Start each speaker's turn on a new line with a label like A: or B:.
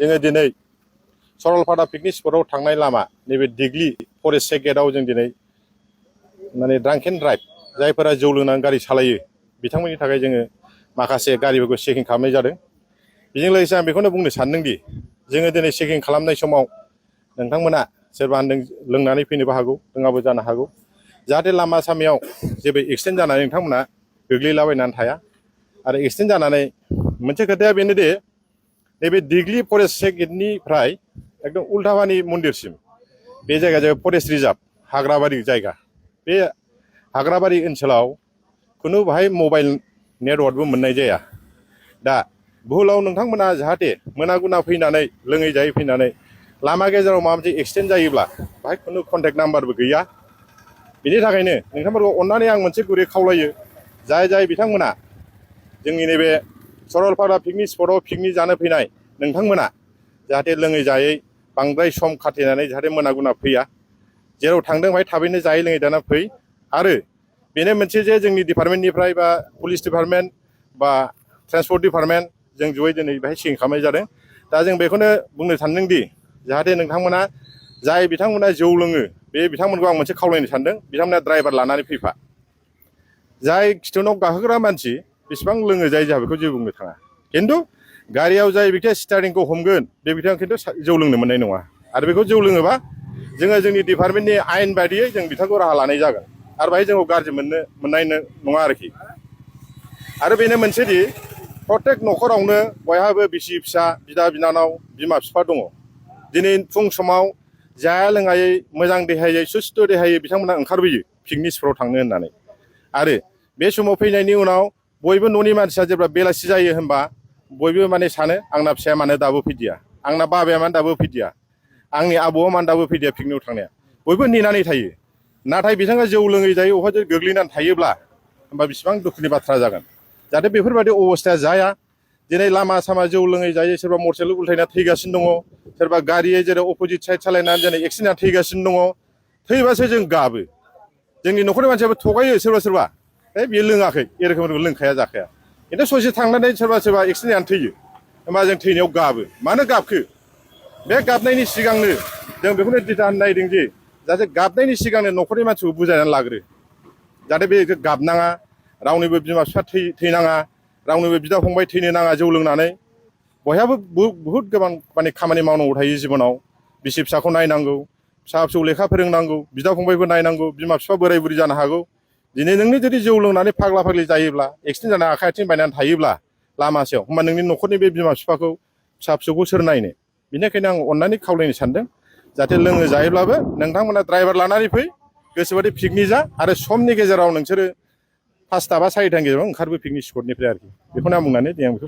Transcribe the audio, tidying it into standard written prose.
A: जोङो दिनै सरलपारा पिकनिक स्पटआव थांनाय लामा नैबे दिग्लि फरेस्ट गेटआव जों दिनै माने ड्रांक एन्ड ड्राइभ जायफोरा जौ लोंनानै गारि सालायो बिथांमोननि थाखाय जोङो माखासे गारिफोरखौ चेकिं खालामनाय जादों। बेजों लोगोसे आं बेखौनो बुंनो सानदोंदि जोङो दिनै चेकिं खालामनाय समाव नोंथांमोना सोरबा लोंनानै फैनोबो हागौ, लोङाबो जानो हागौ, जाहाथे लामा सामायाव जेबो एक्सिडेन्ट जानानै नोंथांमोना गोग्लैलाबायनानै थाया। आरो एक्सिडेन्ट जानानै मोनसे खोथाया बेनोदि नैबे दिग्लि फरेस्ट गेटनिफ्राय एकदम उल्थाबानि मन्दिरसिम बे जायगाया जाबाय फरेस्ट रिजार्भ हाग्राबारि जायगा। बे हाग्राबारि ओनसोलाव खुनु बाहाय मबाइल नेटवर्कबो मोननाय जाया। दा भुलाव नोंथांमोना जाहाथे मोना गुना फैनानै लोङै जायै फैनानै लामा गेजेराव माबा मोनसे एक्सिडेन्ट जायोब्ला बाहाय खुनु कन्टेक्ट नाम्बारबो गैया। बिनि थाखायनो नोंथांमोनखौ अननानै आं मोनसे गुरै खावलायो, जाय बिथांमोना जोंनि नैबे सरलपारा पिकनिक स्पटआव पिकनिक जानो फैनाय नोंथांमोना जाहाथे लोङै जायै बांद्राय सम खाथेनानै जाहाथे मोना गुना फैया। जेराव थांदों बाहाय थाबैनो जायै लोङै दाना फै। आरो बेनो मोनसे जे जोंनि डिपार्टमेन्टनिफ्राय बा पुलिस डिपार्टमेन्ट बा ट्रेन्सपर्ट डिपार्टमेन्ट जों जयै दिनै बेहाय चेकिं खालामनाय जादों। दा जों बेखौनो बुंनो सानदोंदि जाहाथे नोंथांमोना जाय बिथांमोना जौ लोङो बे बिथांमोनखौ आं मोनसे खावलायनो सानदों, बिथांमोना ड्राइभार लानानै फैफा। जाय खिथुनाव गाखोग्रा मानसि बेसेबां लोङो जाय जोंहा बेखौ जेबो बुंनो थाङा, खिन्थु गारियाव जाय बिथाङा स्टारिंखौ हमगोन बे बिथाङा खिन्थु जौ लोंनो मोननाय नङा। आरो बेखौ जौ लोङोबा जोङो जोंनि डिपार्टमेन्टनि आयेन बायदियै जों बिथांखौ राहा लानाय जागोन। आरो बाहाय जोंखौ गाज्रि मोननाय नङा आरोखि। आरो बेनो मोनसेदि प्रत्येक न'खरावनो बयहाबो बिसि फिसा, बिदा बिनानाव, बिमा बिफा दङ। दिनै फुं समाव जाया लोङायै मोजां देहायै सुस्थ' देहायै बिथांमोना ओंखारबोयो पिकनिक स्पटआव थांनो होननानै। आरो बे समाव फैनायनि उनाव बयबो न'नि मानसिया जेब्ला बेलासि जायो होनबा बयबो माने सानो आंना फिसाया मानो दाबो फैदिया, आंना बाबाया मानो दाबो फैदिया, आंनि आबौआ मानो दाबो फैदिया पिकनिकआव थांनाया, बयबो नेनानै थायो। नाथाय बिथाङा जौ लोङै जायै अबेबा गोग्लैनानै थायोब्ला होमबा बेसेबां दुखुनि बाथ्रा जागोन। जाहाथे बेफोरबायदि अबस्थाया जाया। दिनै लामा सामा जौ लोङै जायै सोरबा मटरसाइकेल उल्थायना थैगासिनो दङ, सोरबा गारियै जेरै अपजिट साइड सालायनानै दिनै एक्सिडेन्ट थैगासिनो दङ। थैबासो जों गाबो, जोंनि न'खरनि मानसियाबो थगायो सोरबा सोरबा, बियो लोङाखै ए रोखोम लोंखाया जाखाया। खिन्थु ससे थांनानै सोरबा एक्सिडेन्ट थैयो, होमबा जों थैनायाव गाबो। मानो गाबखो? बे गाबनायनि सिगांनो जों बेखौनो दिथा होनो नागिरदों जे जाहाथे गाबनायनि सिगांनो न'खरनि मानसिखौ बुजायनानै लाग्रो। जाहाथे बे गाबनाङा, रावनिबो बिमा बिफा थैनाङा, रावनिबो बिदा फंबाय थैनो नाङा जौ लोंनानै। बयहाबो बुहुद गोबां माने खामानि मावनांगौ थायो जिबनाव। बिसि फिसाखौ नायनांगौ, फिसा फिसौ लेखा फोरोंनांगौ, बिदा फंबायबो नायनांगौ, बिमा बिफा बोराय बुरि जानो हागौ। दिनै नोंनि जुदि जौ लोंनानै फाग्ला फाग्लि जायोब्ला, एक्सिडेन्ट जानानै आखाइ आथिं बायनानै थायोब्ला लामा सायाव, होमबा नोंनि न'खरनि बे बिमा बिफाखौ फिसा फिसौखौ सोर नायनो? बेनिखायनो आं अननानै खावलायनो सानदों, जाहाथे लोङो जायोब्लाबो नोंथांमोना ड्राइभार लानानै फै, गोसोबायदि पिकनिक जा। आरो समनि गेजेराव नोंसोरो 5टा बा 4टानि गेजेराव ओंखारबो पिकनिक स्पटनिफ्राय आरोखि। बेखौनो आं बुंनानै आं बेखौ